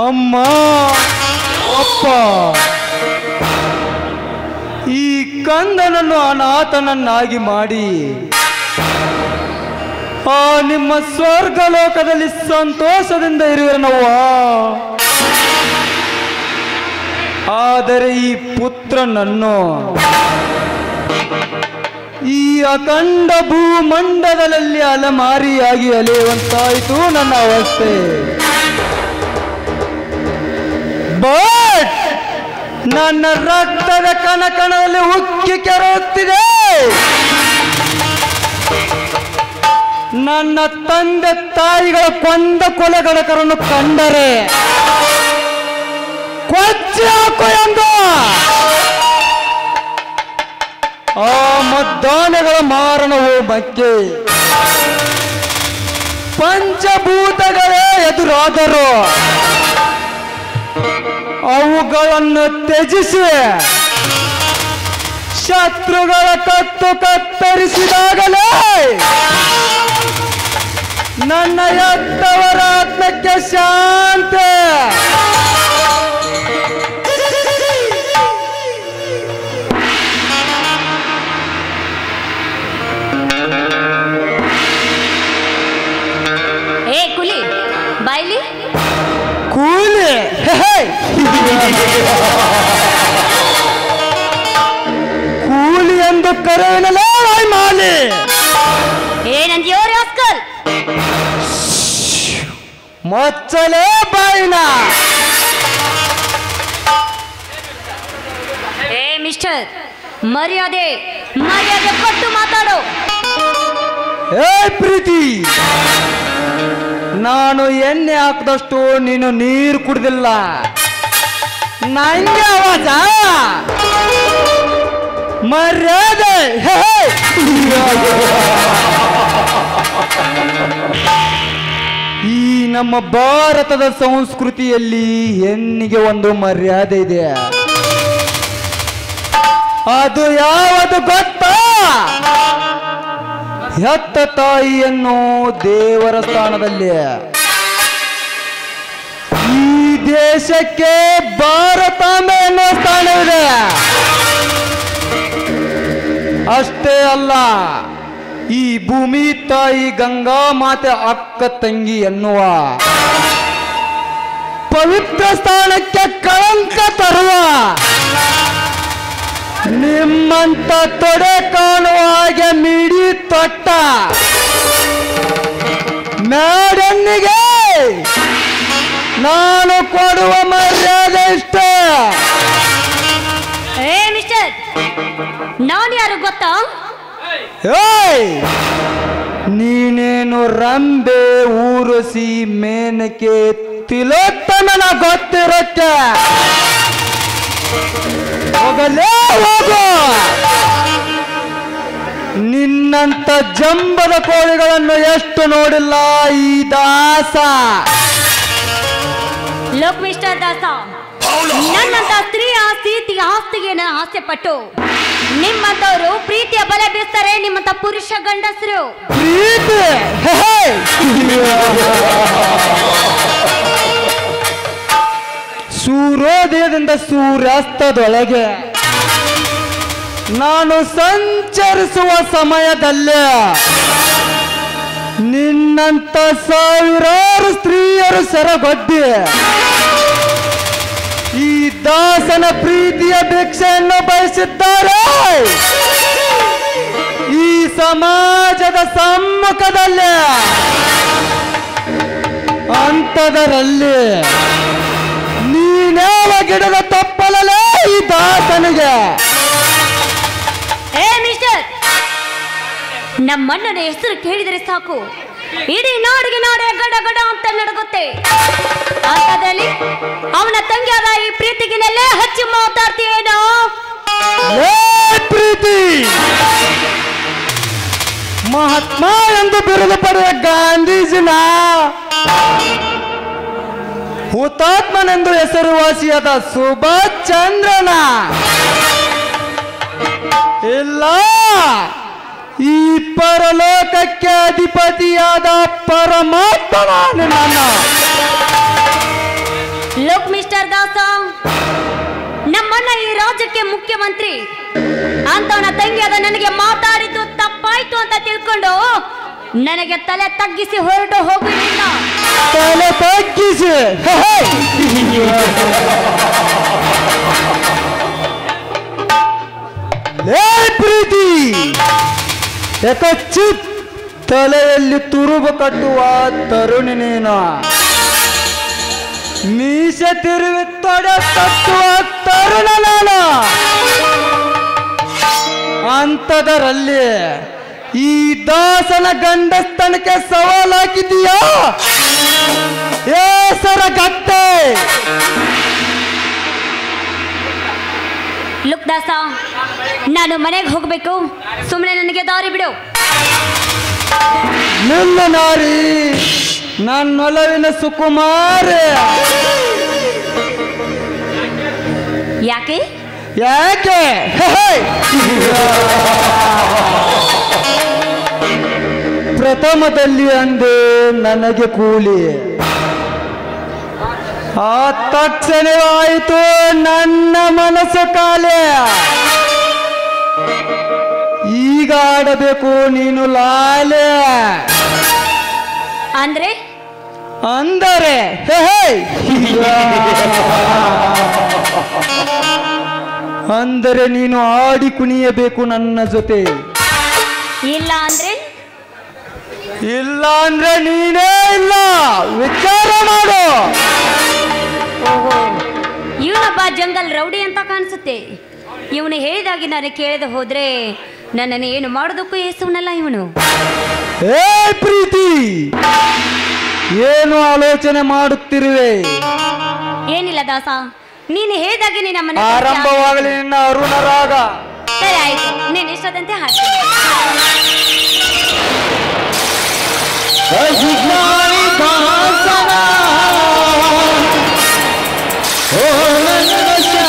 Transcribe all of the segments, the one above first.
ಅಮ್ಮ ಅಪ್ಪ, ಈ ಕಂದನನ್ನು ಅನಾಥನನ್ನಾಗಿ ಮಾಡಿ ಆ ನಿಮ್ಮ ಸ್ವರ್ಗ ಲೋಕದಲ್ಲಿ ಸಂತೋಷದಿಂದ ಇರುವೆನವ್ವ. ಆದರೆ ಈ ಪುತ್ರನನ್ನು ಈ ಅಖಂಡ ಭೂಮಂಡಲದಲ್ಲಿ ಅಲೆಮಾರಿಯಾಗಿ ಅಲೆಯುವಂತಾಯಿತು ನನ್ನ ಅವಸ್ಥೆ. ಬಟ್ ನನ್ನ ರಕ್ತದ ಕಣಕಣದಲ್ಲಿ ಉಕ್ಕಿ ಕೆರೆಯುತ್ತಿದೆ. ನನ್ನ ತಂದೆ ತಾಯಿಗಳ ಕೊಂದ ಕೊಲೆಗಡಕರನ್ನು ಕಂಡರೆ ಕೊಚ್ಚಿ ಹಾಕು ಎಂದು ಆ ಮದ್ದಾನೆಗಳ ಮಾರಣವು ಬಗ್ಗೆ ಪಂಚಭೂತಗಳೇ ಎದುರಾದರು. ಅವುಗಳನ್ನು ತ್ಯಜಿಸಿ ಶತ್ರುಗಳ ಕತ್ತು ಕತ್ತರಿಸಿದಾಗಲೇ ನನ್ನ ಎತ್ತವರ ಆತ್ಮಕ್ಕೆ ಶಾಂತಿ. ಏ ಕುಲಿ ಬಾಯ್ಲಿ ಕೂಲಿ ಕೂಲಿ ಎಂದು ಕರೆಯಲೇ ಮಾಲಿ. ಏನಂದ್ಯೋ ರಾಸ್ಕಲ್? ಮೊಚ್ಚಲೇ ಬಾಯಿನ. ಏ ಮಿಸ್ಟರ್, ಮರ್ಯಾದೆ ಮರ್ಯಾದೆ ಕೊಟ್ಟು ಮಾತಾಡು. ಏ ಪ್ರೀತಿ, ನಾನು ಎಣ್ಣೆ ಹಾಕಿದಷ್ಟು ನೀನು ನೀರು ಕುಡ್ದಿಲ್ಲ. ನಂಗೆ ಆವಾಜ ಮರ್ಯಾದೆ. ಈ ನಮ್ಮ ಭಾರತದ ಸಂಸ್ಕೃತಿಯಲ್ಲಿ ಹೆಣ್ಣಿಗೆ ಒಂದು ಮರ್ಯಾದೆ ಇದೆ. ಅದು ಯಾವುದು ಗೊತ್ತಾ? ಹೆತ್ತ ತಾಯಿಯನ್ನು ದೇವರ ಸ್ಥಾನದಲ್ಲಿ. ಈ ದೇಶಕ್ಕೆ ಭಾರತಾಂಬೆ ಎನ್ನುವ ಸ್ಥಾನವಿದೆ. ಅಷ್ಟೇ ಅಲ್ಲ, ಈ ಭೂಮಿ ತಾಯಿ ಗಂಗಾ ಮಾತೆ ಅಕ್ಕ ತಂಗಿ ಎನ್ನುವ ಪವಿತ್ರ ಸ್ಥಾನಕ್ಕೆ ಕಳಂಕ ತರುವ ನಿಮ್ಮಂತ ತೊಡೆ ಕಾಣುವ ಹಾಗೆ ಮಿಡಿ ತೊಟ್ಟ ಮೇಡನ್ನಿಗೆ ನಾನು ಕೊಡುವ ಮರ್ಯಾದೆ ಇಷ್ಟ. ಏ ಮಿಸ್ಟರ್, ನಾನು ಯಾರು ಗೊತ್ತಾ? ನೀನೇನು ರಂಬೆ, ಊರಸಿ, ಮೇನಕೆ, ತಿಲೋತ್ತಮನ ಗೊತ್ತಿರುತ್ತೆ. ಹೋಗಲೇ ಹೋಗು. ನಿನ್ನಂತ ಜಂಬದ ಕೋಳಿಗಳನ್ನು ಎಷ್ಟು ನೋಡಿಲ್ಲ ಈ ದಾಸ. ಲೋಕ್ ಮಿಸ್ಟರ್ ದಾಸ, ನನ್ನಂತ ಸ್ತ್ರೀ ಆಸ್ತಿಗೆ ಆಸೆ ಪಟ್ಟು ನಿಮ್ಮಂತವರು ಪ್ರೀತಿಯ ಬಲೆ ಬೀಸ್ತಾರೆ. ನಿಮ್ಮಂತ ಪುರುಷ ಗಂಡಸರು ಪ್ರೀತಿ ಸೂರ್ಯೋದಯದಿಂದ ಸೂರ್ಯಾಸ್ತದೊಳಗೆ ನಾನು ಸಂಚರಿಸುವ ಸಮಯದಲ್ಲೇ ನಿನ್ನಂತ ಸಾವಿರಾರು ಸ್ತ್ರೀಯರು ಸೆರಗೊಡ್ಡಿ ಈ ದಾಸನ ಪ್ರೀತಿಯ ಭಿಕ್ಷೆಯನ್ನು ಬಯಸಿದ್ದಾರೆ. ಈ ಸಮಾಜದ ಸಮ್ಮುಖದಲ್ಲಿ ಅಂತದರಲ್ಲಿ ನೀನೇವ ಗಿಡದ ತಪ್ಪಲೇ ಈ ದಾಸನಿಗೆ. ಏ ಮಿಸ್ಟರ್, ನಮ್ಮಣ್ಣನ ಹೆಸರು ಕೇಳಿದರೆ ಸಾಕು ಇಡೀ ನಾಡಿಗೆ ನಾಡೆ ಗಡ ಗಡ ಅಂತ ನಡಗುತ್ತೆ. ಅಂತದಲ್ಲಿ ಅವನ ತಂಗಿಯಾದ ಈ ಪ್ರೀತಿಗಿನೆಲ್ಲೇ ಹಚ್ಚಿ ಮಾತಾಡ್ತೀಯೇನೋ? ಪ್ರೀತಿ ಮಹಾತ್ಮ ಎಂದು ಬಿರುದು ಪಡೆದ ಗಾಂಧೀಜಿನ ಹುತಾತ್ಮನೆಂದು ಹೆಸರುವಾಸಿಯಾದ ಸುಭಾಷ್ ಚಂದ್ರನ ಇಲ್ಲ, ಈ ಪರಲೋಕಕ್ಕೆ ಅಧಿಪತಿಯಾದ ಪರಮಾತ್ಮನ ನನ್ನ ರಾಜ್ಯಕ್ಕೆ ಮುಖ್ಯಮಂತ್ರಿ ಅಂತವನ ತಂಗಿಯಾದ ನನಗೆ ಮಾತಾಡಿದ್ದು ತಪ್ಪಾಯ್ತು ಅಂತ ತಿಳ್ಕೊಂಡು ನನಗೆ ತಲೆ ತಗ್ಗಿಸಿ ಹೊರಟು ಹೋಗುವುದಿಲ್ಲ. ತಲೆ ತಗ್ಗಿಸಿ ಪ್ರೀತಿ ಚಿತ್ ತಲೆಯಲ್ಲಿ ತುರುಬು ಕಟ್ಟುವ ತರುಣಿ ನೀನು, ಮೀಸೆ ತಿರುವಿ ತೊಡೆ ಕಟ್ಟುವ ತರುಣ ನಾನು. ಅಂತದರಲ್ಲಿ ಈ ದಾಸನ ಗಂಡಸ್ತನಕ್ಕೆ ಸವಾಲಾಗಿದೆಯಾ ಏಸರ ಗಟ್ಟೆ. ಲುಕ್ ದಾಸ, ನಾನು ಮನೆಗೆ ಹೋಗ್ಬೇಕು, ಸುಮ್ಮನೆ ನನಗೆ ದಾರಿ ಬಿಡು. ನಿನ್ನ ನಾರಿ ನನ್ನೊಲವಿನ ಸುಕುಮಾರ. ಯಾಕೆ ಯಾಕೆ ಪ್ರಥಮದಲ್ಲಿ ಅಂದೆ ನನಗೆ ಕೂಲಿ, ಆ ತಕ್ಷಣವಾಯಿತು ನನ್ನ ಮನಸ್ಸು ಕಾಲೆ. ಈಗ ಆಡಬೇಕು ನೀನು ಲಾಲೆ. ಅಂದ್ರೆ ಅಂದರೆ ಅಂದರೆ ನೀನು ಆಡಿ ಕುಣಿಯಬೇಕು ನನ್ನ ಜೊತೆ. ಇಲ್ಲ ಅಂದ್ರೆ ಇಲ್ಲ ಅಂದ್ರೆ ನೀನೇ ಇಲ್ಲ, ವಿಚಾರ ಮಾಡು. ಓಹೋ, ಇವನೊಬ್ಬ ಜಂಗಲ್ ರೌಡಿ ಅಂತ ಕಾಣಿಸುತ್ತೆ. ಇವನು ಹೇಳಿದಾಗಿ ನಾನು ಕೇಳದೆ ಹೋದ್ರೆ ನನ್ನನ್ನು ಏನು ಮಾಡೋದಕ್ಕೂ ಏಸುವನಲ್ಲ ಇವನು. ಏ ಪ್ರೀತಿ, ಏನು ಆಲೋಚನೆ ಮಾಡುತ್ತಿರುವೆ? ಏನಿಲ್ಲ ದಾಸ, ನೀನು ಹೇಳಿದಾಗೆ ನಿನ್ನ ಮನೆ ಆರಂಭವಾಗಲಿ ನಿನ್ನ ಅರುಣ ರಾಗ. ಸರಿ ಆಯ್ತು, ನೀನು ಇಷ್ಟದಂತೆ ಹಾಕ್ತೀನಿ.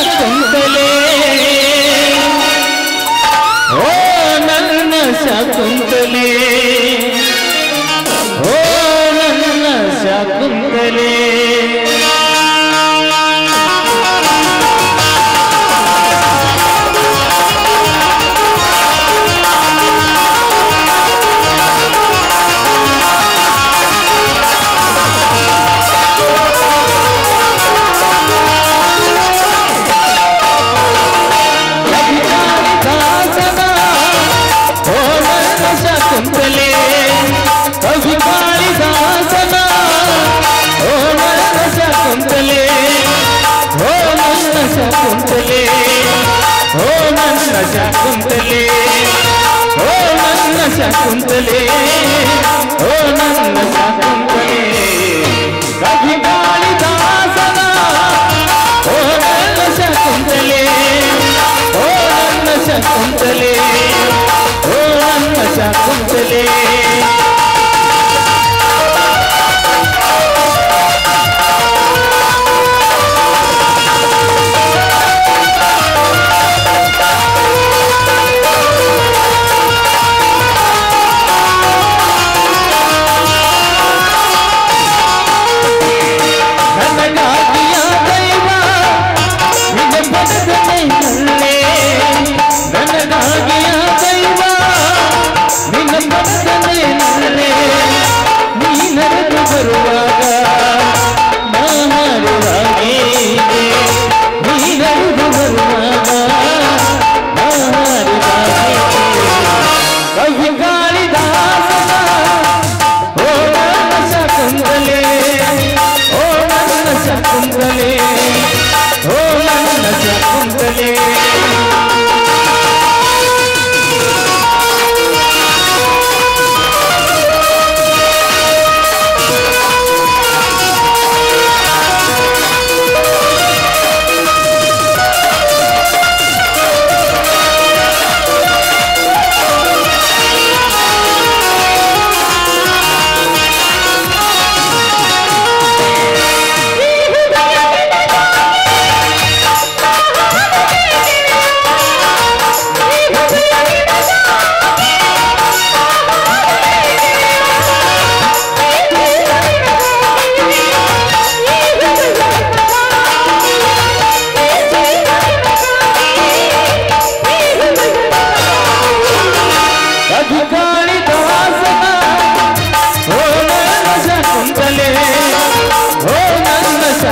ಶಕುಂತಲೆ ಓ ನನ್ನ ಶಕುಂತಲೆ, ಶಕುಂತಲೆ ಓ ನನ್ನ ಶಕುಂತಲೆ, ಓ ನನ್ನ ಶಕುಂತಲೆ, ಕವಿಗಾಳಿ ದಾಸನ ಓ ನನ್ನ ಶಕುಂತಲೆ, ಓ ನನ್ನ ಶಕುಂತಲೆ, ಓ ನನ್ನ ಶಕುಂತಲೆ. ನನಗಾಗಿಯ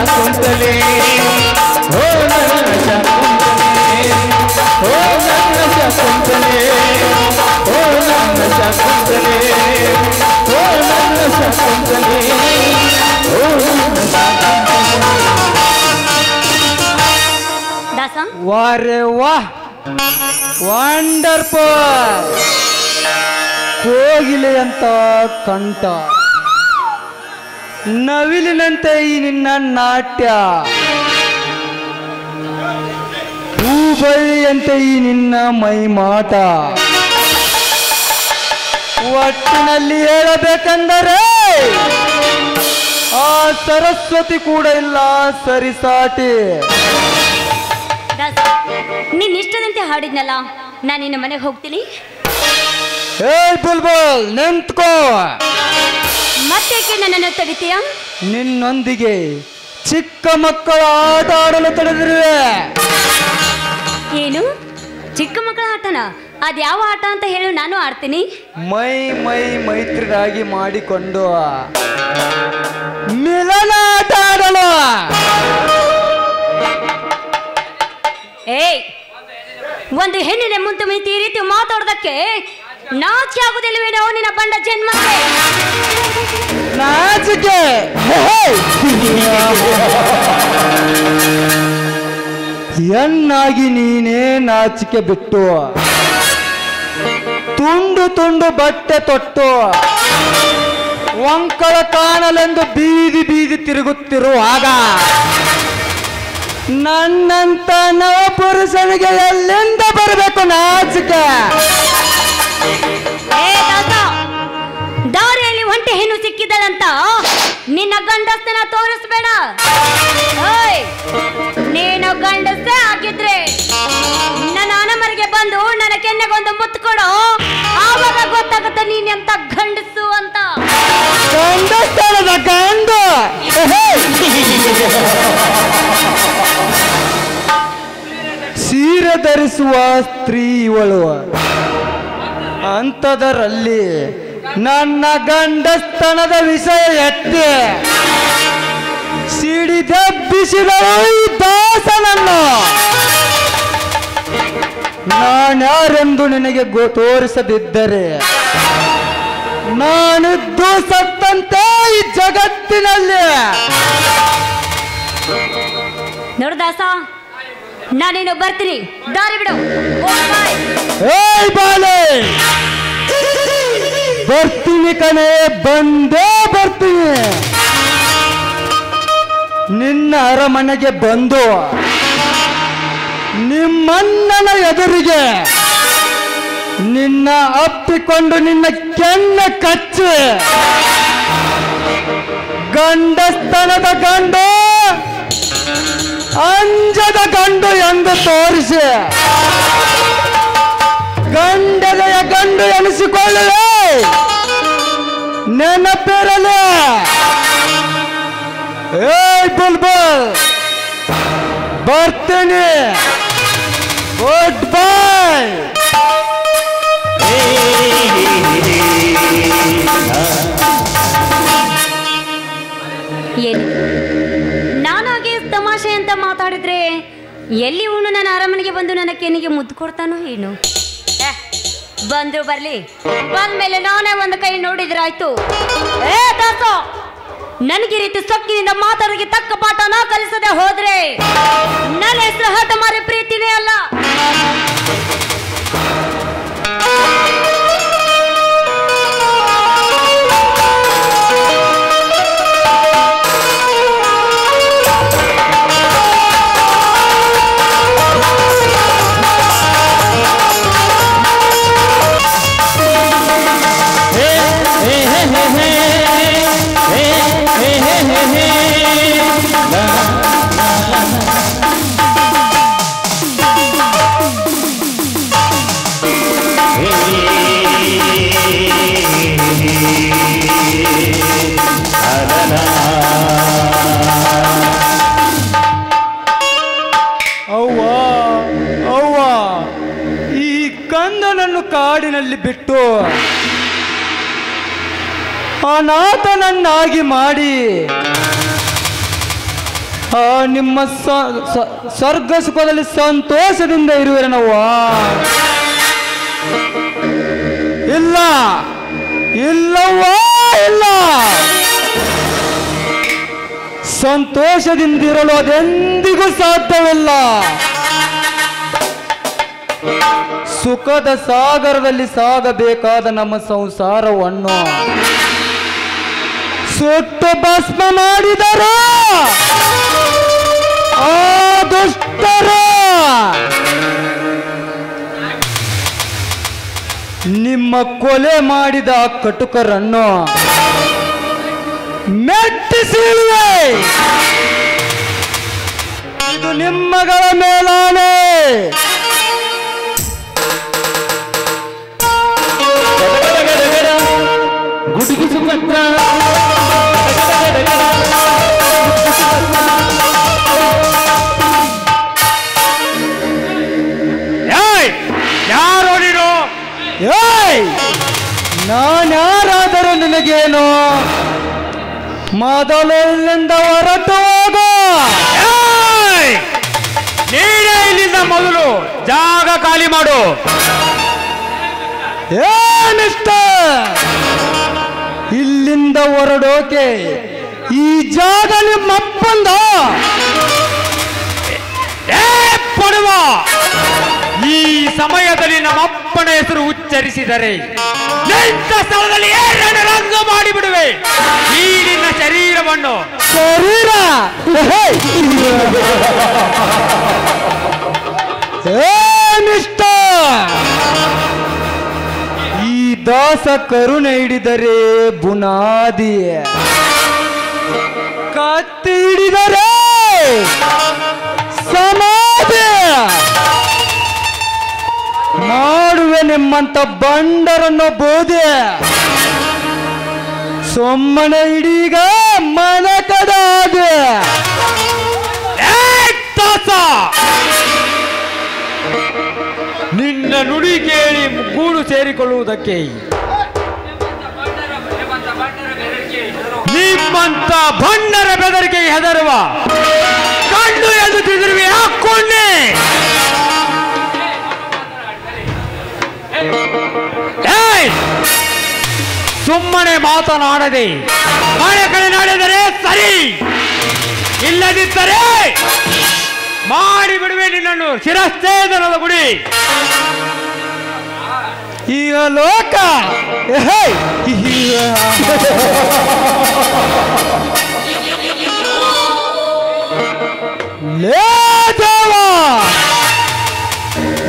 ಶಕುಂತಲೆ ಓ ನನ್ನ ಶಕುಂತಲೆ ಓ ನನ್ನ ಶಕುಂತಲೆ ಓ ನನ್ನ ಶಕುಂತಲೆ ಓ ನನ್ನ ಶಕುಂತಲೆ ಓ ನನ್ನ ಶಕುಂತಲೆ. ದಾಸ ವಾರೆ ವಾ ವಂಡರ್ಫುಲ್. ಕೋಗಿಲೆ ಅಂತ ಕಂಠ, ನವಿಲಿನಂತೆ ಈ ನಿನ್ನ ನಾಟ್ಯ, ಹೂಬಳ್ಳಿಯಂತೆ ಈ ನಿನ್ನ ಮೈಮಾಟ. ಒಟ್ಟಿನಲ್ಲಿ ಹೇಳಬೇಕೆಂದರೆ ಆ ಸರಸ್ವತಿ ಕೂಡ ಇಲ್ಲ ಸರಿಸಾಟಿ. ದಾಸ ನೀನ್ ಇಷ್ಟದಂತೆ ಹಾಡಿದ್ನಲ್ಲ, ನಾನು ನಿನ್ನ ಮನೆಗೆ ಹೋಗ್ತೀನಿ. ಹೇ ಬುಲ್ಬುಲ್ ನಿಂತ್ಕೋ. ಮತ್ತೇಕೆ ನನ್ನನ್ನು ತಡಿತೀಯ? ನಿನ್ನೊಂದಿಗೆ ಚಿಕ್ಕ ಮಕ್ಕಳ ಆಟ ಆಡಲು ತಡೆದಿರುವೆ. ಏನು ಚಿಕ್ಕ ಮಕ್ಕಳ ಆಟನ? ಅದ್ಯಾವ ಆಟ ಅಂತ ಹೇಳು, ನಾನು ಆಡ್ತೀನಿ. ಮೈತ್ರಿರಾಗಿ ಮಾಡಿಕೊಂಡು ಮಿಲನ ಆಟ ಆಡಲು. ಏಯ್, ಒಂದು ಹೆಣ್ಣಿನ ಮುಂದೆ ಮಿತಿ ಈ ರೀತಿ ಮಾತಾಡೋದಕ್ಕೆ ನಾಚಿಕೆ ಆಗುದಿಲ್ವೇನೋ ನಿನ್ನ ಬಂಡ ಜನ್ಮಕ್ಕೆ? ನಾಚಿಕೆ ಎನ್ನಾಗಿ ನೀನೇ ನಾಚಿಕೆ ಬಿಟ್ಟು ತುಂಡು ತುಂಡು ಬಟ್ಟೆ ತೊಟ್ಟು ವಂಕಳ ಕಾಣಲೆಂದು ಬೀದಿ ಬೀದಿ ತಿರುಗುತ್ತಿರುವಾಗ ನನ್ನಂತ ನವ ಪುರುಷನಿಗೆ ಎಲ್ಲಿಂದ ಬರಬೇಕು ನಾಚಿಕೆ? ಏ ದಾಸ, ದಾರಿಯಲ್ಲಿ ಒಂಟೆ ಹೆಣ್ಣು ಸಿಕ್ಕಿದಳಂತ ನಿನ್ನ ಗಂಡಸ್ತನ ತೋರಿಸ್ಬೇಡ. ಓಯ್, ನೀನು ಗಂಡಸೇ ಆಗಿದ್ರೆ ನನ್ನ ಅನಮರಿಗೆ ಬಂದು ನನ್ನ ಕೆನ್ನೆಗೊಂದು ಮುತ್ತು ಕೊಡು, ಆವಾಗ ಗೊತ್ತಾಗುತ್ತೆ ನೀನೆಂತ ಗಂಡಸು ಅಂತ. ಗಂಡಸ್ತನದ ಗಂಡು ಸೀರೆ ಧರಿಸುವ ಸ್ತ್ರೀ ಇವಳು. ಅಂಥದರಲ್ಲಿ ನನ್ನ ಗಂಡಸ್ತನದ ವಿಷಯ ಎತ್ತಿ ಸಿಡಿದೆಬ್ಬಿಸಿದಳು ಈ ದಾಸನನ್ನು. ನಾನ್ಯಾರೆಂದು ನಿನಗೆ ತೋರಿಸದಿದ್ದರೆ ನಾನಿದ್ದು ಸತ್ತಂತೆ ಈ ಜಗತ್ತಿನಲ್ಲಿ. ನೋಡು ದಾಸ, ನಾನೇನು ಬರ್ತೀನಿ, ದಾರಿ ಬಿಡು. ಏಯ್ ಬಾಲೆ, ಬರ್ತೀನಿ ಕಣೆ, ಬಂದೇ ಬರ್ತೀನಿ. ನಿನ್ನ ಅರಮನೆಗೆ ಬಂದು ನಿಮ್ಮಣ್ಣನ ಎದುರಿಗೆ ನಿನ್ನ ಅಪ್ಪಿಕೊಂಡು ನಿನ್ನ ಕೆನ್ನೆ ಕಚ್ಚಿ ಗಂಡಸ್ತನದ ಗಂಡು ಅಂಜದ ಗಂಡು ಎಂದು ತೋರಿಸಿ ಗಂಡದೆಯ ಗಂಡು ಎನಿಸಿಕೊಳ್ಳಲೇ ನೆನಪಿರಲಿ. ಏಯ್ ಬುಲ್ಬುಲ್, ಬರ್ತೀನಿ, ಗುಡ್ ಬೈ. ಏನು ನಾನಾಗೆ ತಮಾಷೆ ಅಂತ ಮಾತಾಡಿದ್ರೆ ಎಲ್ಲಿ ಇವನು ನನ್ನ ಅರಮನೆಗೆ ಬಂದು ನನ್ನ ಕೆನ್ನಿಗೆ ಮುದ್ದು ಕೊಡ್ತಾನೋ ಏನು? ಬಂದ್ರು ಬರ್ಲಿ, ಬಂದ್ಮೇಲೆ ನಾನೇ ಒಂದು ಕೈ ನೋಡಿದ್ರಾಯ್ತು. ಏ ದಾಸ, ನನಗೆ ರೀತಿ ಸೊಕ್ಕಿನಿಂದ ಮಾತಾಡೋಕೆ ತಕ್ಕ ಪಾಠನ ಕಲಿಸದೆ ಹೋದ್ರೆ ನನ್ನ ಹೆಸರು ಹಠ ಮಾರಿ ಪ್ರೀತಿನೇ ಅಲ್ಲ. ಅವ್ವ, ಈ ಕಂದನನ್ನು ಕಾಡಿನಲ್ಲಿ ಬಿಟ್ಟು ಅನಾಥನನ್ನಾಗಿ ಮಾಡಿ ನಿಮ್ಮ ಸ್ವರ್ಗ ಸುಖದಲ್ಲಿ ಸಂತೋಷದಿಂದ ಇರುವೆನವ್ವ. ಇಲ್ಲ ಇಲ್ಲವ್ವ ಇಲ್ಲ, ಸಂತೋಷದಿಂದಿರಲು ಅದೆಂದಿಗೂ ಸಾಧ್ಯವಿಲ್ಲ. ಸುಖದ ಸಾಗರದಲ್ಲಿ ಸಾಗಬೇಕಾದ ನಮ್ಮ ಸಂಸಾರವನ್ನು ಸುಟ್ಟು ಭಸ್ಮ ಮಾಡಿದರು ಆ ದುಷ್ಟರು. ನಿಮ್ಮ ಕೊಲೆ ಮಾಡಿದ ಕಟುಕರನ್ನು ಮೆಟ್ಟಿಸಿರುವೆ. ಇದು ನಿಮ್ಮಗಳ ಮೇಲಾನೆ. ಗುಡುಗಿಸು ಪತ್ರ ಯಾರೋ ನೀನು? ನಾನ್ಯಾರಾದರೂ ನಿನಗೇನು? ಮೊದಲಿಂದ ಹೊರಟು ಹೋಗು. ನೀನೇ ಇಲ್ಲಿಂದ ಮೊದಲು ಜಾಗ ಖಾಲಿ ಮಾಡು. ಮಿಸ್ಟರ್, ಇಲ್ಲಿಂದ ಹೊರಡೋಕೆ ಈ ಜಾಗ ನಿಮ್ಮಪ್ಪಂದ. ಪಡುವ ಈ ಸಮಯದಲ್ಲಿ ನಮ್ಮಪ್ಪನ ಹೆಸರು ಉಚ್ಚರಿಸಿದರೆ ನಿಂತ ಸ್ಥಳದಲ್ಲಿ ರಂಗ ಮಾಡಿಬಿಡುವೆ ಈ ನಿನ್ನ ಶರೀರವನ್ನು. ಶರೀರ ಮಿಸ್ಟರ್, ಈ ದಾಸ ಕರುಣೆ ಹಿಡಿದರೆ ಬುನಾದಿ, ಕತ್ತಿ ಹಿಡಿದರೆ ಸಮಾಧಿ ಮಾಡುವೆ. ನಿಮ್ಮಂತ ಬಂಡರನ್ನು ಬೋಧೆ ಸುಮ್ಮನೆ ಹಿಡೀಗ ಮನ ಕಡಾದೆ. ನಿನ್ನ ನುಡಿ ಕೇಳಿ ಗೂಡು ಸೇರಿಕೊಳ್ಳುವುದಕ್ಕೆ ನಿಮ್ಮಂತ ಭಂಡರ ಬೆದರಿಕೆಗೆ ಹೆದರುವ ಕಣ್ಣು ಎಂದು ತಿರುವಿ ಹಾಕೊಂಡೆ. ಸುಮ್ಮನೆ ಮಾತನಾಡದೆ ಮನೆ ಕಡೆ ನಡೆದರೆ ಸರಿ, ಇಲ್ಲದಿದ್ದರೆ ಮಾಡಿಬಿಡುವೆ ನಿನ್ನನ್ನು ಶಿರಶ್ಛೇದನದ ಗುಡಿ. ಈಗ ಲೋಕ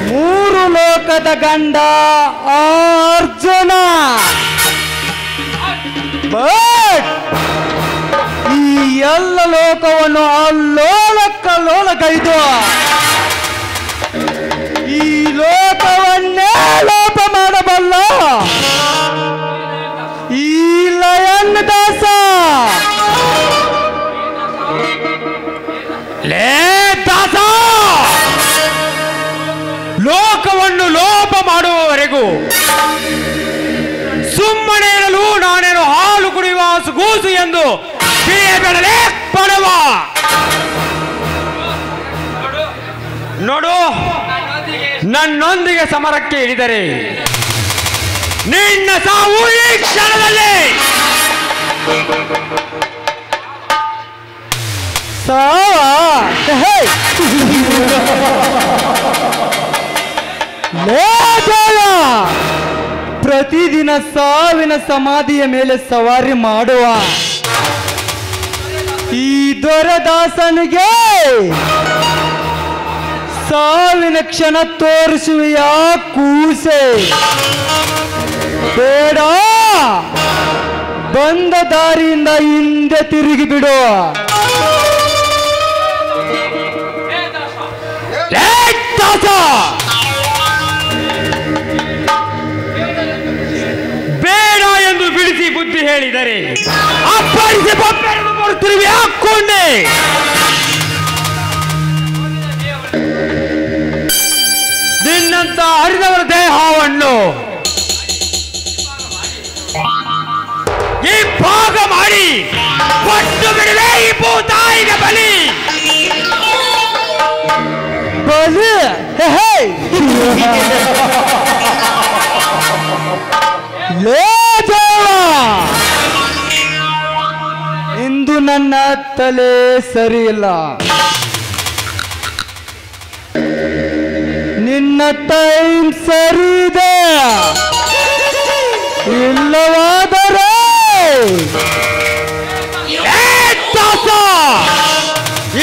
ಮೂರು ಲೋಕದ ಗಂಡ ಅರ್ಜುನ, ಬಟ್ ಈ ಎಲ್ಲ ಲೋಕವನ್ನು ಅಲ್ಲೋಲಕ್ಕಲ್ಲೋಲಗೈದು ಈ ಲೋಕವನ್ನೇ ಲೋಪ ಮಾಡಬಲ್ಲ ಈ ಲಯನ್ ದಾಸ. ಲೇ ದಾಸ, ಲೋಕವನ್ನು ಲೋಪ ಮಾಡುವವರೆಗೂ ಸುಮ್ಮನೆ ಇರಲು ನಾನೇನು ಹಾಲು ಕುಡಿಯುವ ಗೂಸು ಎಂದು ತಿಳಿಯಬೇಡಲೇ ಪಡವ. ನೋಡು, ನನ್ನೊಂದಿಗೆ ಸಮರಕ್ಕೆ ಇಳಿದರೆ ನಿನ್ನ ಸಾವು ಈ ಕ್ಷಣದಲ್ಲಿ. ಪ್ರತಿದಿನ ಸಾವಿನ ಸಮಾಧಿಯ ಮೇಲೆ ಸವಾರಿ ಮಾಡುವ ಈ ದೊರೆದಾಸನಿಗೆ ಸಾವಿನ ಕ್ಷಣ ತೋರಿಸುವೆಯ ಕೂಸೆ? ಬೇಡ, ಬಂದ ದಾರಿಯಿಂದ ಹಿಂದೆ ತಿರುಗಿ ಬಿಡು. ಬೇಡ ಎಂದು ಬಿಡಿಸಿ ಬುದ್ಧಿ ಹೇಳಿದರೆ ಅಪ್ಪಳಿಸಿ ಬೊಬ್ಬೆರನ್ನು ಕೊಡುತ್ತಿರುವೆ ಹಾಕೊಂಡೆ. ನಿನ್ನಂತ ಹರಿದವರ ದೇಹವನ್ನು ಈ ಭಾಗ ಮಾಡಿ ಪಟ್ಟು ಬಿಡುವೆ ಈ ಭೂತಾಯಿಗೆ ಬಲಿ. ತಲೆ ಸರಿ ಇಲ್ಲ. ನಿನ್ನ ಟೈಮ್ ಸರಿ ಇದೆ, ಇಲ್ಲವಾದರೆ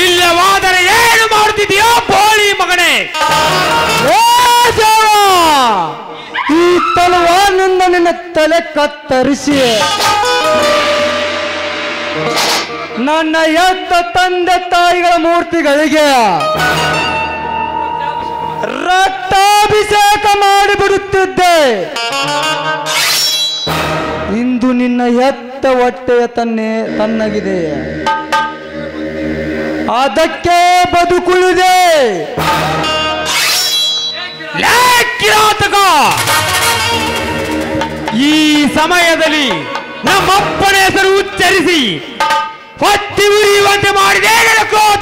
ಇಲ್ಲವಾದರೆ ಏನು ಮಾಡ್ತಿದೀಯೋ ಬೋಳಿ ಮಗನೇ? ಈ ತಲವಾರಿನಿಂದ ನಿನ್ನ ತಲೆ ಕತ್ತರಿಸಿ ನನ್ನ ಎತ್ತ ತಂದೆ ತಾಯಿಗಳ ಮೂರ್ತಿಗಳಿಗೆ ರಕ್ತಾಭಿಷೇಕ ಮಾಡಿಬಿಡುತ್ತಿದ್ದೆ. ಇಂದು ನಿನ್ನ ಎತ್ತ ಹೊಟ್ಟೆಯ ತನ್ನಗಿದೆ, ಅದಕ್ಕೆ ಬದುಕುಳಿದೆ. ಈ ಸಮಯದಲ್ಲಿ ನಮ್ಮಪ್ಪನ ಹೆಸರು ಉಚ್ಚರಿಸಿ ಹೊತ್ತಿ ಉರಿಯುವಂತೆ ಮಾಡಿದೆ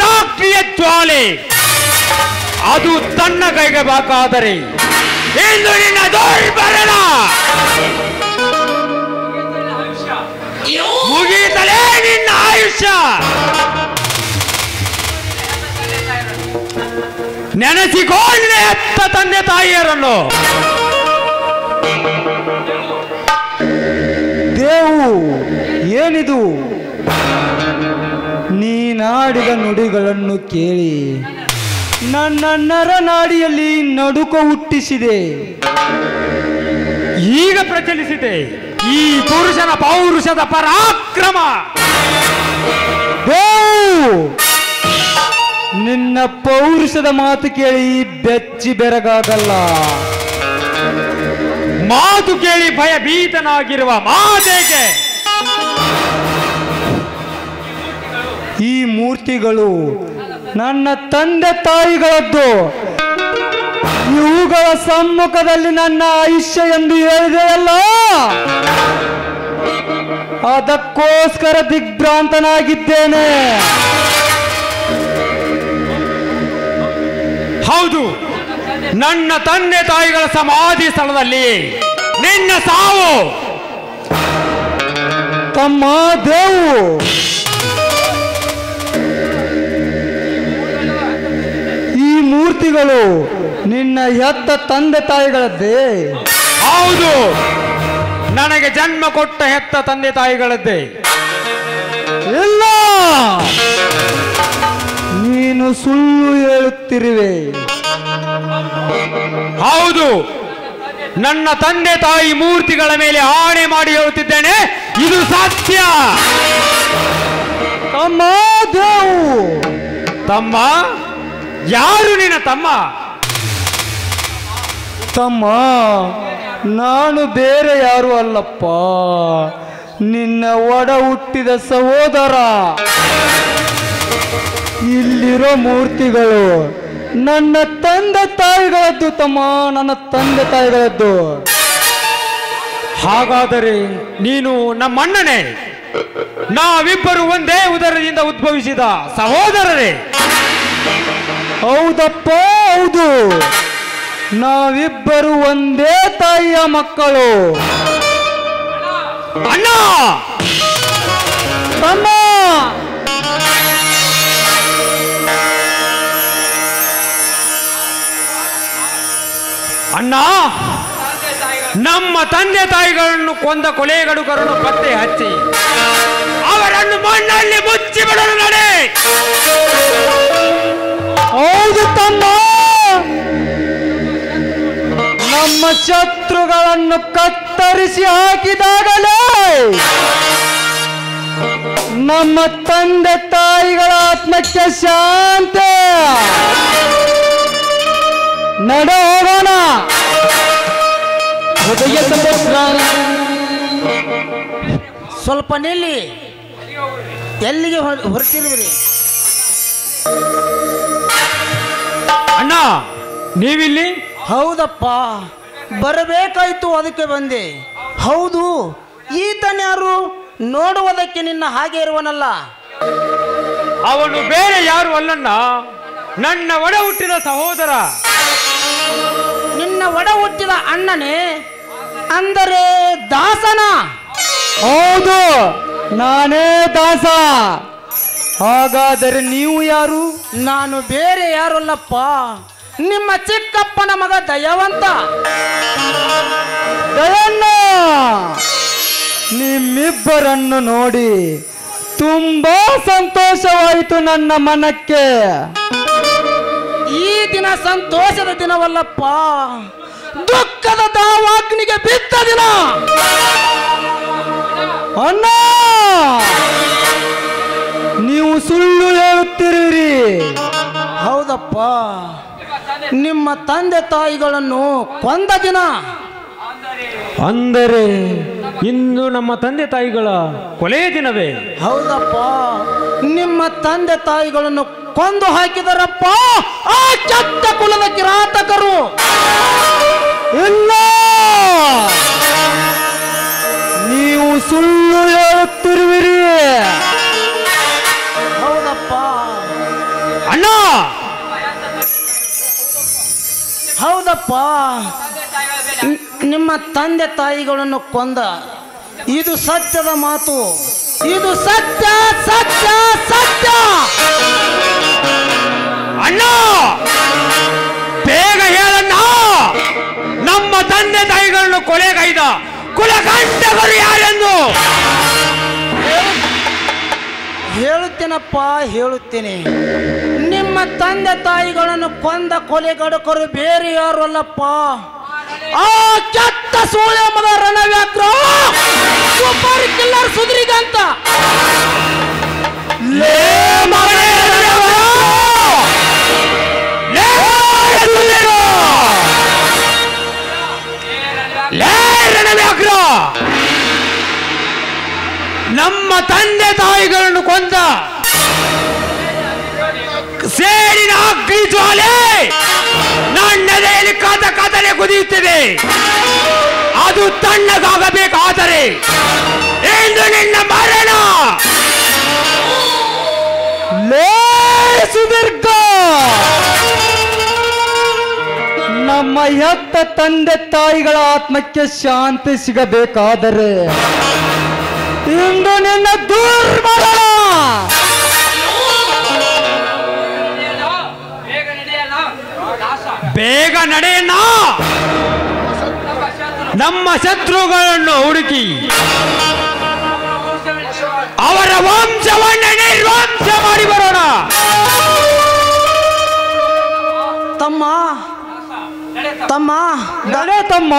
ದಾಕ್ಷಿಯ ಜ್ವಾಲೆ. ಅದು ತನ್ನ ಕೈಗೆ ಬೇಕಾದರೆ ಇಂದು ನಿನ್ನ ದೌರ್ಬಲ್ಯ ಮುಗೀತಲೇ ನಿನ್ನ ಆಯುಷ್ಯ. ನೆನೆಸಿಕೊಂಡ ಎತ್ತ ತಂದೆ ತಾಯಿಯರನ್ನು. ದೇವು ಏನಿದು? ನೀನಾಡಿದ ನುಡಿಗಳನ್ನು ಕೇಳಿ ನನ್ನ ನರನಾಡಿಯಲ್ಲಿ ನಡುಕ ಹುಟ್ಟಿಸಿದೆ. ಈಗ ಪ್ರಚಲಿಸಿದೆ ಈ ಪುರುಷನ ಪೌರುಷದ ಪರಾಕ್ರಮ. ದೇವು, ನಿನ್ನ ಪೌರುಷದ ಮಾತು ಕೇಳಿ ಬೆಚ್ಚಿ ಬೆರಗಾಗಲ್ಲ. ಮಾತು ಕೇಳಿ ಭಯಭೀತನಾಗಿರುವ ಮಾತೆಗೆ ಈ ಮೂರ್ತಿಗಳು ನನ್ನ ತಂದೆ ತಾಯಿಗಳದ್ದು. ಇವುಗಳ ಸಮ್ಮುಖದಲ್ಲಿ ನನ್ನ ಆಯುಷ್ಯ ಎಂದು ಹೇಳಿದೆಯಲ್ಲ, ಅದಕ್ಕೋಸ್ಕರ ದಿಗ್ಭ್ರಾಂತನಾಗಿದ್ದೇನೆ. ಹೌದು, ನನ್ನ ತಂದೆ ತಾಯಿಗಳ ಸಮಾಧಿ ಸ್ಥಳದಲ್ಲಿ ನಿನ್ನ ಸಾವು. ತಮ್ಮ ದೇವು, ಈ ಮೂರ್ತಿಗಳು ನಿನ್ನ ಹೆತ್ತ ತಂದೆ ತಾಯಿಗಳದ್ದೇ? ಹೌದು, ನನಗೆ ಜನ್ಮ ಕೊಟ್ಟ ಹೆತ್ತ ತಂದೆ ತಾಯಿಗಳದ್ದೇ. ಇಲ್ಲ, ನೀನು ಸುಳ್ಳು ಹೇಳುತ್ತಿರುವೆ. ಹೌದು, ನನ್ನ ತಂದೆ ತಾಯಿ ಮೂರ್ತಿಗಳ ಮೇಲೆ ಆಣೆ ಮಾಡಿ ಹೇಳುತ್ತಿದ್ದೇನೆ, ಇದು ಸತ್ಯ. ತಮ್ಮ ದೇವು. ತಮ್ಮ? ಯಾರು ನಿನ್ನ ತಮ್ಮ? ತಮ್ಮ, ನಾನು ಬೇರೆ ಯಾರು ಅಲ್ಲಪ್ಪ, ನಿನ್ನ ಒಡ ಹುಟ್ಟಿದ ಸಹೋದರ. ಇಲ್ಲಿರೋ ಮೂರ್ತಿಗಳು ನನ್ನ ತಂದೆ ತಾಯಿಗಳದ್ದು ತಮ್ಮ, ನನ್ನ ತಂದೆ ತಾಯಿಗಳದ್ದು. ಹಾಗಾದರೆ ನೀನು ನಮ್ಮಣ್ಣನೇ? ನಾವಿಬ್ಬರು ಒಂದೇ ಉದರದಿಂದ ಉದ್ಭವಿಸಿದ ಸಹೋದರರೇ? ಹೌದಪ್ಪ, ಹೌದು. ನಾವಿಬ್ಬರು ಒಂದೇ ತಾಯಿಯ ಮಕ್ಕಳು. ಅಣ್ಣ! ತಮ್ಮ, ಅಣ್ಣ, ನಮ್ಮ ತಂದೆ ತಾಯಿಗಳನ್ನು ಕೊಂದ ಕೊಲೆಗಡುಕರನ್ನು ಪತ್ತೆ ಹಚ್ಚಿ ಅವರನ್ನು ಮಣ್ಣಲ್ಲಿ ಮುಚ್ಚಿಬಿಡಲು ನಡೆ. ಹೌದು ತಮ್ಮ, ನಮ್ಮ ಶತ್ರುಗಳನ್ನು ಕತ್ತರಿಸಿ ಹಾಕಿದಾಗಲೇ ನಮ್ಮ ತಂದೆ ತಾಯಿಗಳ ಆತ್ಮಕ್ಕೆ ಶಾಂತಿ. ನಡೆ ಹೋಗೋಣ. ಸ್ವಲ್ಪ ನಿಲ್ಲಿ. ಎಲ್ಲಿಗೆ ಹೊರಟಿರುವಿರಿ? ಅಣ್ಣ, ನೀವಿಲ್ಲಿ? ಹೌದಪ್ಪ, ಬರಬೇಕಾಯ್ತು, ಅದಕ್ಕೆ ಬಂದೆ. ಹೌದು, ಈತನ್ಯಾರು? ನೋಡುವುದಕ್ಕೆ ನಿನ್ನ ಹಾಗೆ ಇರುವನಲ್ಲ. ಅವನು ಬೇರೆ ಯಾರು ಅಲ್ಲಣ್ಣ, ನನ್ನ ಒಡ ಹುಟ್ಟಿದ ಸಹೋದರ. ನಿನ್ನ ಒಡ ಹುಟ್ಟಿದ ಅಣ್ಣನೇ? ಅಂದರೆ ದಾಸನ? ಹೌದು, ನಾನೇ ದಾಸ. ಹಾಗಾದರೆ ನೀವು ಯಾರು? ನಾನು ಬೇರೆ ಯಾರಲ್ಲಪ್ಪ, ನಿಮ್ಮ ಚಿಕ್ಕಪ್ಪನ ಮಗ ದಯವಂತ. ದಯಣ್ಣ, ನಿಮ್ಮಿಬ್ಬರನ್ನು ನೋಡಿ ತುಂಬಾ ಸಂತೋಷವಾಯಿತು ನನ್ನ ಮನಕ್ಕೆ. ಈ ದಿನ ಸಂತೋಷದ ದಿನವಲ್ಲಪ್ಪ, ದುಃಖದ ದಾವಾಗ್ನಿಗೆ ಬಿದ್ದ ದಿನ. ಅಣ್ಣ, ನೀವು ಸುಳ್ಳು ಹೇಳುತ್ತಿರುವಿರಿ. ಹೌದಪ್ಪ, ನಿಮ್ಮ ತಂದೆ ತಾಯಿಗಳನ್ನು ಕೊಂದ ದಿನ. ಅಂದರೆ ಇಂದು ನಮ್ಮ ತಂದೆ ತಾಯಿಗಳ ಕೊಲೆಯ ದಿನವೇ? ಹೌದಪ್ಪ, ನಿಮ್ಮ ತಂದೆ ತಾಯಿಗಳನ್ನು ಕೊಂದು ಹಾಕಿದರಪ್ಪ ಆ ಕೆಟ್ಟ ಕುಲದ ಕಿರಾತಕರು. ಇಲ್ಲ, ನೀವು ಸುಳ್ಳು ಹೇಳುತ್ತಿರುವಿರಿ. ಹೌದಪ್ಪ ಅಣ್ಣ, ಹೌದಪ್ಪ, ನಿಮ್ಮ ತಂದೆ ತಾಯಿಗಳನ್ನು ಕೊಂದ ಇದು ಸತ್ಯದ ಮಾತು. ಇದು ಸತ್ಯ ಸತ್ಯ ಸತ್ಯ. ಅಣ್ಣ, ಬೇಗ ಹೇಳಣ್ಣ, ನಮ್ಮ ತಂದೆ ತಾಯಿಗಳನ್ನು ಕೊಲೆಗೈದ ಕುಲಗಂಟಕರು ಯಾರೆಂದು? ಹೇಳುತ್ತೇನಪ್ಪ, ಹೇಳುತ್ತೇನೆ. ನಿಮ್ಮ ತಂದೆ ತಾಯಿಗಳನ್ನು ಕೊಂದ ಕೊಲೆಗಡಕರು ಬೇರೆ ಯಾರು ಅಲ್ಲಪ್ಪ, ಆ ಕೆಟ್ಟ ಸೂಳೆ ಮಗ ರಣವ್ಯಾಕ್ರ ಸೂಪರ್ ಕಿಲ್ಲರ್ ಸುದ್ರಿಗಂತ. ಲೇ ಮಗನೇ ರಣವ್ಯಾಕ್ರ, ನಮ್ಮ ತಂದೆ ತಾಯಿಗಳನ್ನು ಕೊಂದ ಸೇಡಿನ ಅಗ್ನಿ ಜ್ವಾಲೆ ನನ್ನೆದೆಯಲ್ಲಿ ಕಥ ಕಥನೆ ಕುದಿಯುತ್ತಿದೆ. ಅದು ತಣ್ಣಗಾಗಬೇಕಾದರೆ ಎಂದು ನಿನ್ನ ಮರಣ. ಲೇ ಸುದೀರ್ಘ, ನಮ್ಮ ಹೆತ್ತ ತಂದೆ ತಾಯಿಗಳ ಆತ್ಮಕ್ಕೆ ಶಾಂತಿ ಸಿಗಬೇಕಾದರೆ ಇಂದು ನಿನ್ನ ದುರ್ಮರಣ. ಬೇಗ ನಡೆಯಣ್ಣ, ನಮ್ಮ ಶತ್ರುಗಳನ್ನು ಹುಡುಕಿ ಅವರ ವಂಶವನ್ನು ನಿರ್ವಂಶ ಮಾಡಿ ಬರೋಣ. ತಮ್ಮ ತಮ್ಮ ನಡೆ ತಮ್ಮ,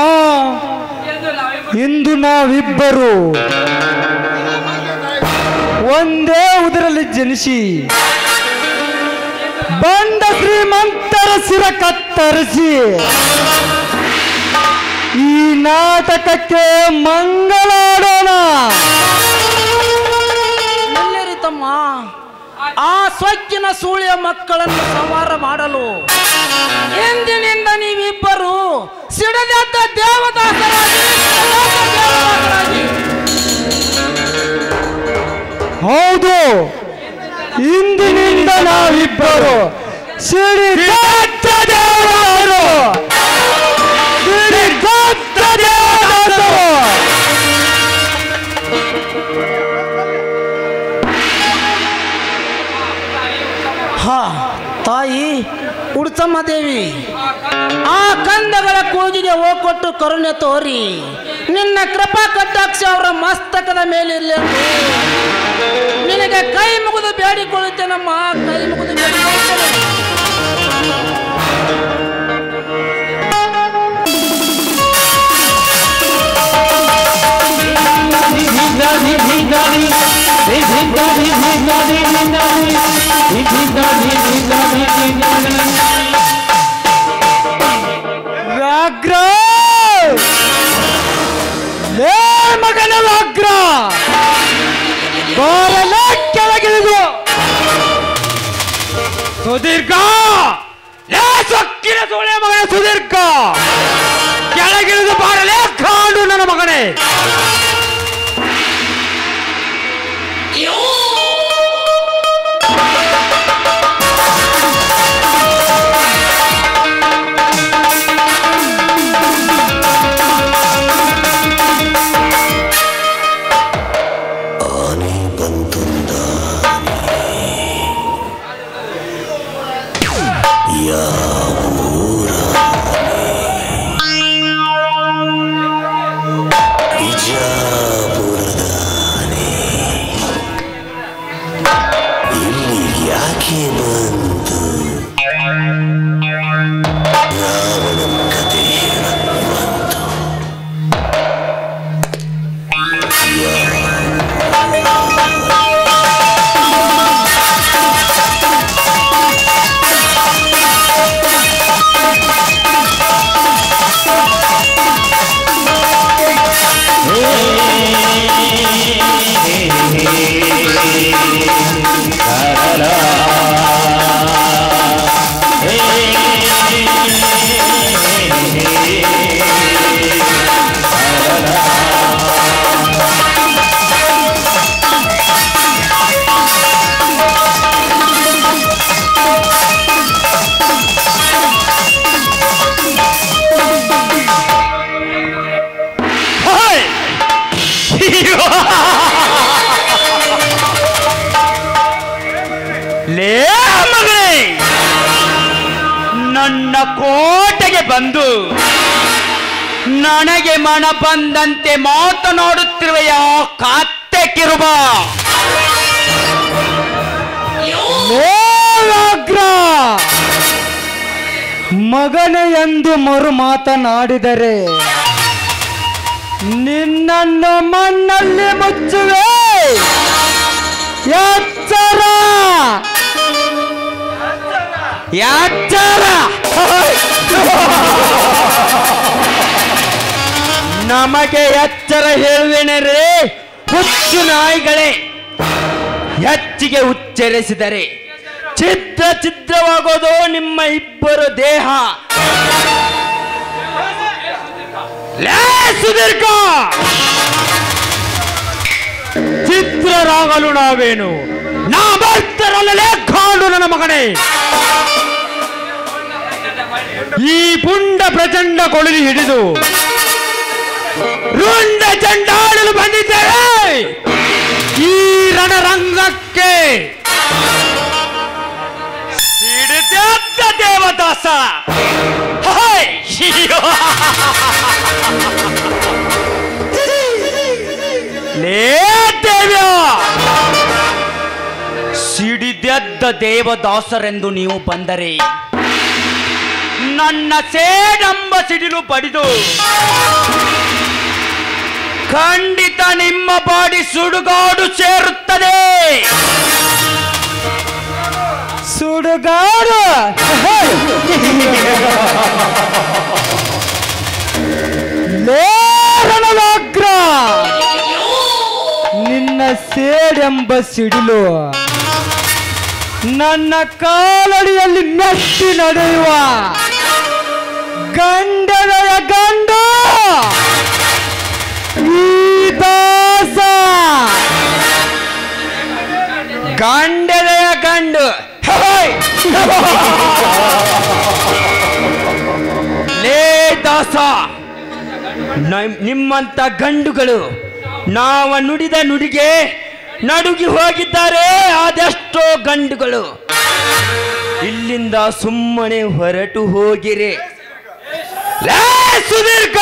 ಇಂದು ನಾವಿಬ್ಬರು ಒಂದೇ ಉದರಲ್ಲಿ ಜನಿಸಿ ಬಂದ ಶ್ರೀಮಂತರ ಸಿರ ಕತ್ತರಿಸಿ ಈ ನಾಟಕಕ್ಕೆ ಮಂಗಳಾಡೋಣ. ಎಲ್ಲರಿ ತಮ್ಮ, ಆ ಸೊಕ್ಕಿನ ಸೂಳಿಯ ಮಕ್ಕಳನ್ನು ಸಂಹಾರ ಮಾಡಲು ಎಂದಿನಿಂದ ನೀವಿಬ್ಬರು ಸಿಡದೆದ್ದ ದೇವದಾಸರಾಗಿ. ಹೌದು, ಇಂದಿನಿಂದ ನಾವಿಬ್ಬರು ಸಿಡಿಗಟ್ಟ ದೇವದಾಸರು. ಸಿಡಿಗಟ್ಟ ದೇವದಾಸರು. ಹಾ ತಾಯಿ ಉಡ್ಸಮ್ಮ ದೇವಿ, ಆ ಕಂದಗಳ ಕೂಗಿಗೆ ಹೋಗೊಟ್ಟು ಕರುಣೆ ತೋರಿ ನಿನ್ನ ಕೃಪಾ ಕಟಾಕ್ಷ ಅವರ ಮಸ್ತಕದ ಮೇಲಿರಲಿ ಎಂದು ನಿನಗೆ ಕೈ ಮುಗಿದು ಬೇಡಿಕೊಳ್ಳುತ್ತೇನಮ್ಮ, ಕೈ ಮುಗಿದು ಬೇಡಿಕೊಳ್ಳುತ್ತೇನೆ. ವ್ಯಾಘ್ರ, ಲೇ ಮಗನ ವ್ಯಾಘ್ರ, ಬಾರಲ ಕೆಳಗಿಳಿದು. ಸುದೀರ್ಘ, ಲೇ ಸೊಕ್ಕಿನ ಸೋಳೆ ಮಗನೇ ಸುದೀರ್ಘ, ಕೆಳಗಿಳಿದು ಬಾರಲೇ ಕಾಂಡು ನನ್ನ ಮಗನೇ. ಲೇ ಮಗಳೇ, ನನ್ನ ಕೋಟೆಗೆ ಬಂದು ನನಗೆ ಮನ ಬಂದಂತೆ ಮಾತನಾಡುತ್ತಿರುವೆಯ ಕಾತ್ತೆ ಕಿರುಬ. ಮಗನೇ ಎಂದು ಮರು ಮಾತನಾಡಿದರೆ ನಿನ್ನನ್ನು ಮಣ್ಣಲ್ಲಿ ಮುಚ್ಚುವೆ. ಎಚ್ಚರ ಎಚ್ಚರ. ನಮಗೆ ಎಚ್ಚರ ಹೇಳುವೇನೆ ರೇ ಹುಚ್ಚು ನಾಯಿಗಳೇ. ಹೆಚ್ಚಿಗೆ ಉಚ್ಚರಿಸಿದರೆ ಛಿದ್ರ ಛಿದ್ರವಾಗೋದು ನಿಮ್ಮ ಇಬ್ಬರು ದೇಹ. ಲೇ ಸುದೀರ್ಘ, ಚಿತ್ರರಾಗಲು ನಾವೇನು ನಾ ಬರ್ತಾರಲ್ಲೇ ಕಾಡು ನನ್ನ ಮಗನೇ. ಈ ಪುಂಡ ಪ್ರಚಂಡ ಕೊಳಲಿ ಹಿಡಿದು ರುಂಡ ಚಂಡಾಡಲು ಬಂದಿದ್ದೇವೆ ಈ ರಣರಂಗಕ್ಕೆ. ಸಿಡಿದೆದ್ದ ದೇವದಾಸ, ಲೇ ದೇವ್ಯ, ಸಿಡಿದೆದ್ದ ದೇವದಾಸರೆಂದು ನೀವು ಬಂದರೆ ನನ್ನ ಸೇಡಂಬ ಸಿಡಿಲು ಪಡೆದು ಖಂಡಿತ ನಿಮ್ಮ ಬಾಡಿ ಸುಡುಗಾಡು ಸೇರುತ್ತದೆ. ಸುಡುಗಾಡು ಲೇರಣವಾಗ್ರ, ನಿನ್ನ ಸೇಡೆಂಬ ಸಿಡಿಲು ನನ್ನ ಕಾಲಡಿಯಲ್ಲಿ ಮೆಟ್ಟಿ ನಡೆಯುವ ಗಂಡನೆಯ ಗಂಡು ಈ ದಾಸ. ಗಂಡನೆಯ ಗಂಡು ಲೇ ದಾಸ, ನಿಮ್ಮಂತ ಗಂಡುಗಳು ನಾವ ನುಡಿದ ನುಡಿಗೆ ನಡುಗಿ ಹೋಗಿದ್ದಾರೆ. ಅದೆಷ್ಟೋ ಗಂಡುಗಳು ಇಲ್ಲಿಂದ ಸುಮ್ಮನೆ ಹೊರಟು ಹೋಗಿರಿ. ಲೇ ಸುದೀರ್ಘ,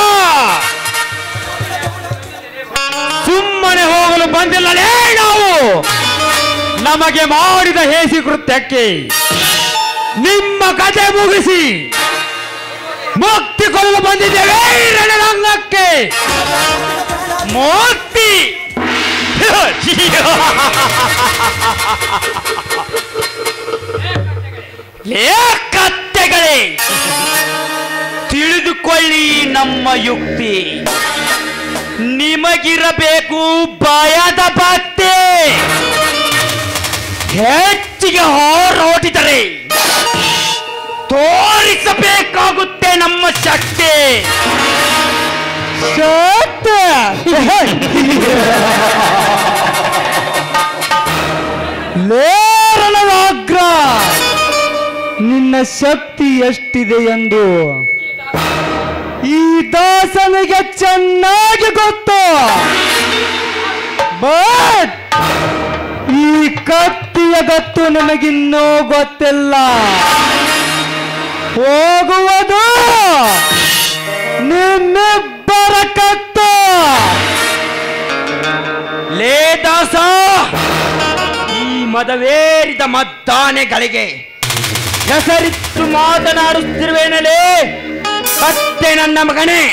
ಸುಮ್ಮನೆ ಹೋಗಲು ಬಂದಿಲ್ಲಲೇ ನಾವು. ನಮಗೆ ಮಾಡಿದ ಹೇಸಿ ಕೃತ್ಯಕ್ಕೆ ನಿಮ್ಮ ಕಥೆ ಮುಗಿಸಿ ಮುಕ್ತಿ ಕೊಡಲು ಬಂದಿದ್ದೇವೆ ರಣರಂಗಕ್ಕೆ. ಮುಕ್ತಿ ಲೇ ಕತ್ತೆಗಳೇ, ತಿಳಿದುಕೊಳ್ಳಿ ನಮ್ಮ ಯುಕ್ತಿ. ನಿಮಗಿರಬೇಕು ಭಯದ ಭಕ್ತಿ. ಹೆಚ್ಚಿಗೆ ಹೋರಾಡಿದರೆ ತೋರಿಸಬೇಕಾಗುತ್ತೆ ನಮ್ಮ ಶಕ್ತಿ. ಲೇರಣವಾಗ್ರ, ನಿನ್ನ ಶಕ್ತಿ ಎಷ್ಟಿದೆ ಎಂದು ಈ ದಾಸನಿಗೆ ಚೆನ್ನಾಗಿ ಗೊತ್ತು. ಬಟ್ ಈ ಕತ್ತಿಯ ಗತ್ತು ನನಗಿನ್ನೂ ಗೊತ್ತಿಲ್ಲ. ಹೋಗುವುದು ನಿಮ್ಮಿಬ್ಬರ ಕತ್ತು. ಲೇ ದಾಸ, ಈ ಮದವೇರಿದ ಮದ್ದಾನೆಗಳಿಗೆ ಹೆಸರಿತ್ತು ಮಾತನಾಡುತ್ತಿರುವೇನಲೇ ಕತ್ತೆ ನನ್ನ ಮಗನೇ.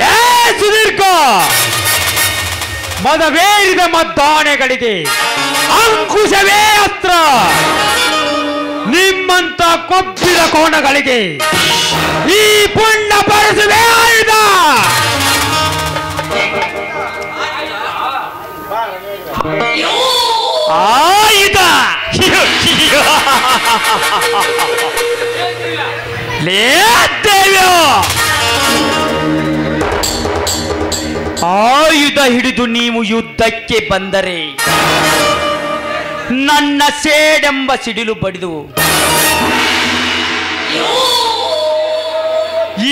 ಲೇ ಸುದೀರ್ಘ, ಮದವೇರಿದ ಮದ್ದಾನೆಗಳಿಗೆ ಅಂಕುಶವೇ ಅಸ್ತ್ರ. ನಿಮ್ಮಂತ ಕೊಬ್ಬಿದ ಕೋಣಗಳಿಗೆ ಈ ಪುಣ್ಯ ಬರೆಸುವೆ ಆಯುಧ. ಆಯುಧ ಲೇ ದೇವ್ಯೋ, ಆಯುಧ ಹಿಡಿದು ನೀವು ಯುದ್ಧಕ್ಕೆ ಬಂದರೆ ನನ್ನ ಸೇಡೆಂಬ ಸಿಡಿಲು ಬಡಿದು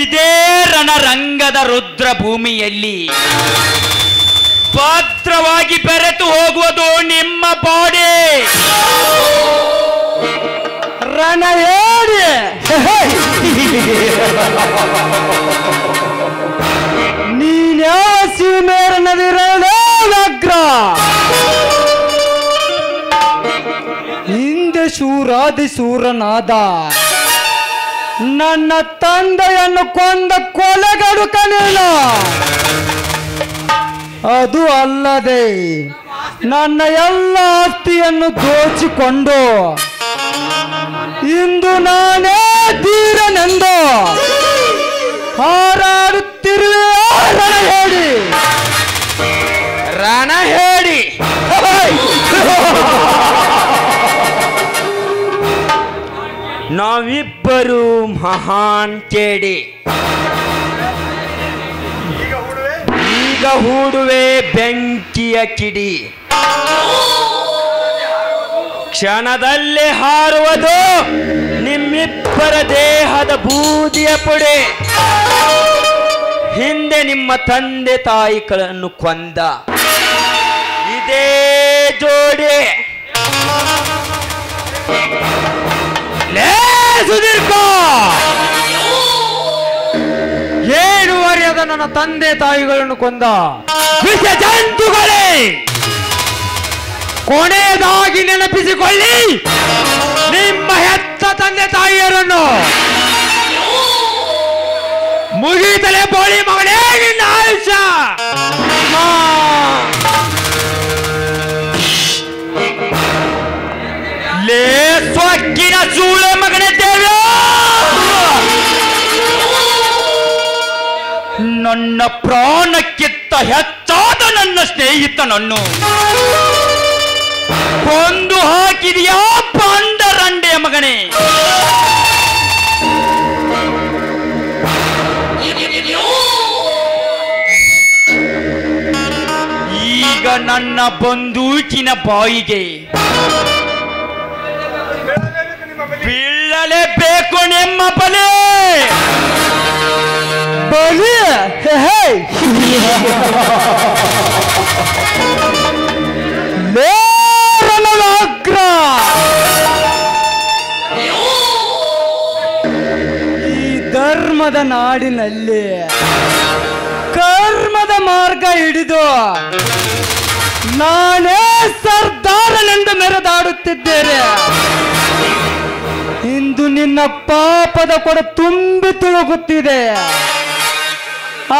ಇದೇ ರಣರಂಗದ ರುದ್ರ ಭೂಮಿಯಲ್ಲಿ ಭದ್ರವಾಗಿ ಬೆರೆತು ಹೋಗುವುದು ನಿಮ್ಮ ಬಾಡಿ. ರಣ ಹೇಳಿ ನೀನ್ಯಾವ ಸೀಮೆರನದಿರಲೇಗ್ರ. ಹಿಂದೆ ಶೂರಾದಿ ಶೂರನಾದ ನನ್ನ ತಂದೆಯನ್ನು ಕೊಂದ ಕೊಲೆಗಡುಕನೇನು. ಅದು ಅಲ್ಲದೆ ನನ್ನ ಎಲ್ಲ ಆಸ್ತಿಯನ್ನು ದೋಚಿಕೊಂಡು ಇಂದು ನಾನೇ ಧೀರನೆಂದು ಹಾರಾಡುತ್ತಿರುವೆ. ರಣ ಹೇಳಿ, ರಣ ಹೇಳಿ. ನಾವಿಬ್ಬರು ಮಹಾನ್ ಕೇಡಿ. ಈಗ ಹೂಡುವೆ ಬೆಂಕಿಯ ಕಿಡಿ. ಕ್ಷಣದಲ್ಲೇ ಹಾರುವುದು ನಿಮ್ಮಿಬ್ಬರ ದೇಹದ ಬೂದಿಯ ಪುಡಿ. ಹಿಂದೆ ನಿಮ್ಮ ತಂದೆ ತಾಯಿಗಳನ್ನು ಕೊಂದ ಇದೇ ಜೋಡಿ. ಲೇ ಸುದೀರ್ಘ, ಏನು ಅರಿಯದ ನನ್ನ ತಂದೆ ತಾಯಿಗಳನ್ನು ಕೊಂದ ವಿಷ ಜಂತುಗಳೇ, ಕೊನೆಯದಾಗಿ ನೆನಪಿಸಿಕೊಳ್ಳಿ ನಿಮ್ಮ ಹೆತ್ತ ತಂದೆ ತಾಯಿಯರನ್ನು. ಮುಗಿತಲೇ ಬೋಳಿ ಮಗನೇ ನಿನ್ನ ಆಯುಷ್ಯ. ಲೇ ಸ್ವಕ್ಕಿನ ಸೂಳೆ ಮಗನೇ ದೇವ್ಯ, ನನ್ನ ಪ್ರಾಣಕ್ಕಿಂತ ಹೆಚ್ಚಾದ ನನ್ನ ಸ್ನೇಹಿತನನ್ನು ಕೊಂದು ಹಾಕಿದೆಯಾ ಪಾಂಡರಂಡೆಯ ಮಗನೇ. ಈಗ ನನ್ನ ಬಂದೂಕಿನ ಬಾಯಿಗೆ ಬೀಳಲೇಬೇಕು ನಿಮ್ಮ ಬಲೆ. ಬಲಿ ರಣವಾಗ್ರ. ಈ ಧರ್ಮದ ನಾಡಿನಲ್ಲಿ ಕರ್ಮದ ಮಾರ್ಗ ಹಿಡಿದು ನಾನೇ ಸರ್ದಾರನೆಂದು ಮೆರೆದಾಡುತ್ತಿದ್ದೇನೆ. ಇಂದು ನಿನ್ನ ಪಾಪದ ಕೊಡ ತುಂಬಿ ತುಳುಕುತ್ತಿದೆ.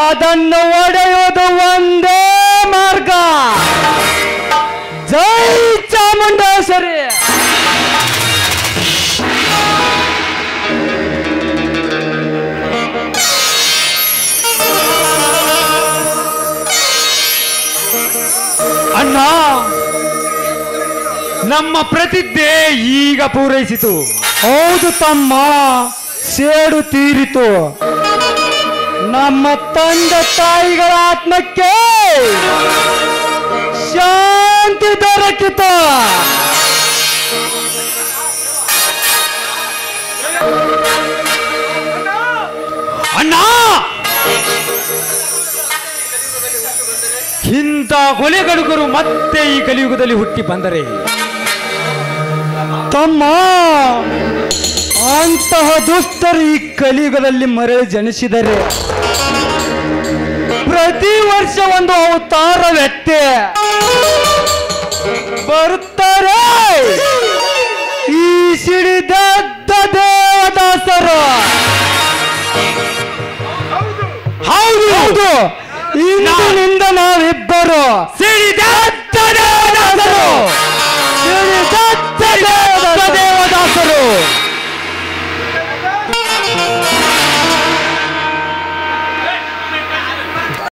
ಅದನ್ನು ಒಡೆಯುವುದು ಒಂದೇ ಮಾರ್ಗ. ಜೈ ಚಾಮುಂಡೇಶ್ವರಿ. ಅಣ್ಣ, ನಮ್ಮ ಪ್ರತಿಜ್ಞೆ ಈಗ ಪೂರೈಸಿತು. ಹೌದು ತಮ್ಮ, ಸೇಡು ತೀರಿತು. ನಮ್ಮ ತಂದೆ ತಾಯಿಗಳ ಆತ್ಮಕ್ಕೆ ಶಾಂತಿ ದೊರಕಿತು. ಅಣ್ಣ, ಇಂಥ ಕೊಲೆಗಡುಕರು ಮತ್ತೆ ಈ ಕಲಿಯುಗದಲ್ಲಿ ಹುಟ್ಟಿ ಬಂದರೆ ತಮ್ಮ ಅಂತಹ ದುಷ್ಟರು ಈ ಕಲಿಯುಗದಲ್ಲಿ ಮರಳಿ ಜನಿಸಿದರೆ ಪ್ರತಿ ವರ್ಷ ಒಂದು ಅವತಾರ ವ್ಯಕ್ತಿ ಬರುತ್ತಾರೆ. ಈ ಸಿಡಿದದ್ದ ದೇವದಾಸರು. ಹೌದು, ಇಂದಿನಿಂದ ನಾವಿಬ್ಬರು